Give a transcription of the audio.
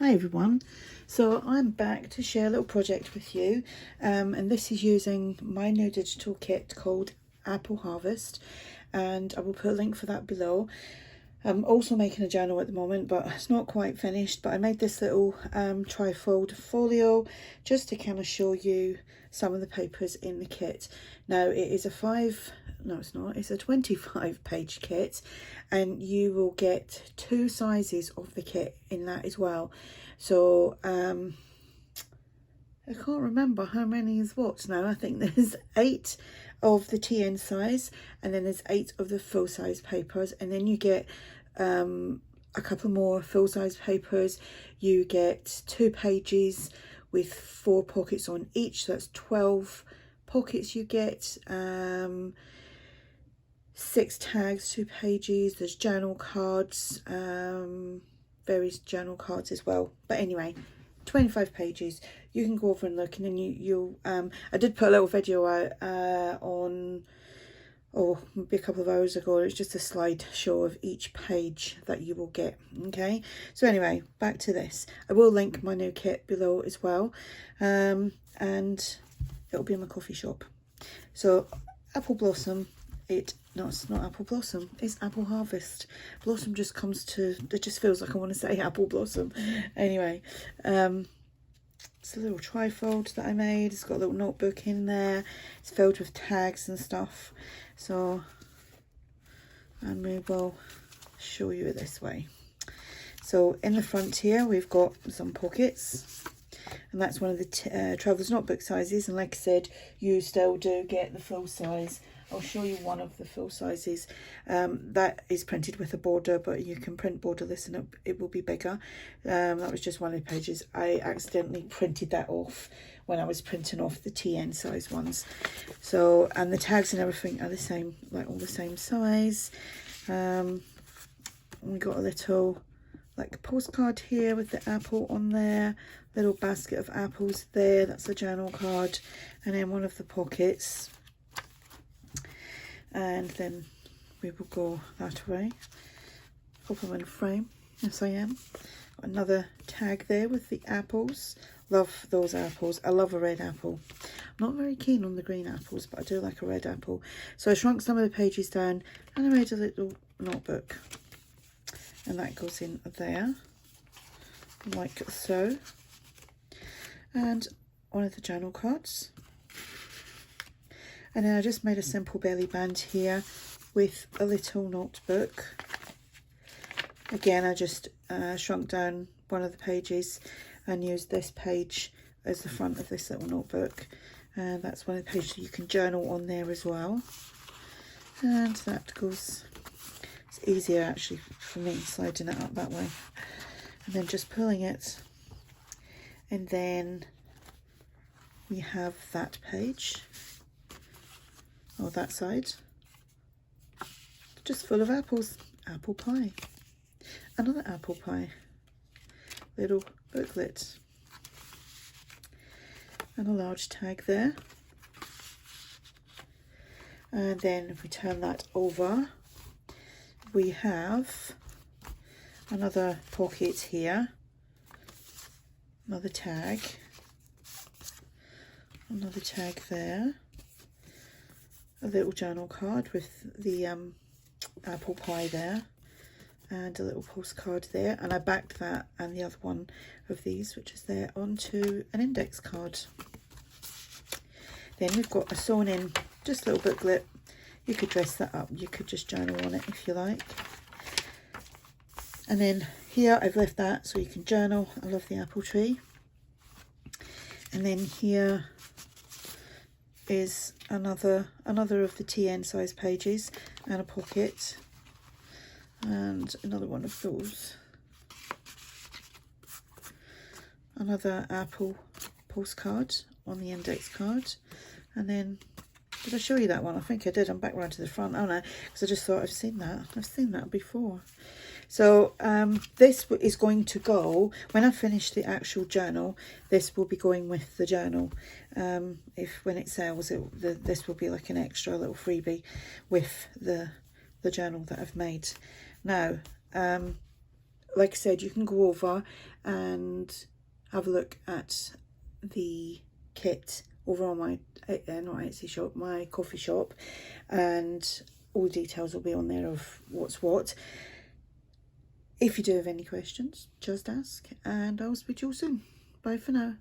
Hi everyone, so I'm back to share a little project with you, and this is using my new digital kit called Apple Harvest, and I will put a link for that below. I'm also making a journal at the moment, but it's not quite finished, but I made this little Trifold Folio just to kind of show you some of the papers in the kit. Now it is it's a 25 page kit, and you will get 2 sizes of the kit in that as well. So I can't remember how many is what now. I think there's 8 of the TN size, and then there's 8 of the full size papers, and then you get a couple more full size papers. You get 2 pages with 4 pockets on each, so that's 12 pockets you get. 6 tags, 2 pages. There's journal cards, various journal cards as well. But anyway, 25 pages. You can go over and look, and then you'll I did put a little video out on maybe a couple of hours ago. It's just a slideshow of each page that you will get. Okay, so anyway, back to this. I will link my new kit below as well, and it'll be in my Kofi Shop. So Apple Blossom, it's not Apple Blossom, it's Apple Harvest. Blossom just comes to, it just feels like I want to say Apple Blossom. Anyway, it's a little trifold that I made. It's got a little notebook in there. It's filled with tags and stuff. So, and we will show you it this way. So in the front here, we've got some pockets, and that's one of the Traveller's Notebook sizes. And like I said, you still do get the full size. I'll show you one of the full sizes. That is printed with a border, but you can print borderless and it will be bigger. That was just one of the pages. I accidentally printed that off when I was printing off the TN size ones. So, and the tags and everything are the same, like all the same size. We got a little like postcard here with the apple on there, little basket of apples there, that's a journal card, and then one of the pockets. And then we will go that way. Hope I'm in a frame. Yes, I am. Another tag there with the apples. Love those apples. I love a red apple. I'm not very keen on the green apples, but I do like a red apple. So I shrunk some of the pages down, and I made a little notebook. And that goes in there, like so. And one of the journal cards. And then I just made a simple belly band here with a little notebook. Again, I just shrunk down one of the pages and used this page as the front of this little notebook. And that's one of the pages you can journal on there as well. And that goes, it's easier actually for me sliding it up that way. And then just pulling it. And then we have that page. Or that side, just full of apples. Apple pie, another apple pie, little booklet, and a large tag there. And then if we turn that over, we have another pocket here, another tag there, a little journal card with the apple pie there, and a little postcard there. And I backed that and the other one of these, which is there, onto an index card. Then we've got a sewn in, just a little booklet. You could dress that up, you could just journal on it if you like. And then here I've left that so you can journal. I love the apple tree. And then here is another of the TN size pages, and a pocket, and another one of those, another apple postcard on the index card. And then, did I show you that one? I think I did. I'm back round to the front, aren't I? Because I just thought I've seen that before. So this is going to go, when I finish the actual journal, this will be going with the journal. When it sells, this will be like an extra little freebie with the journal that I've made. Now, like I said, you can go over and have a look at the kit over on my not Etsy shop, my Kofi shop, and all the details will be on there of what's what. If you do have any questions, just ask, and I'll speak to you all soon. Bye for now.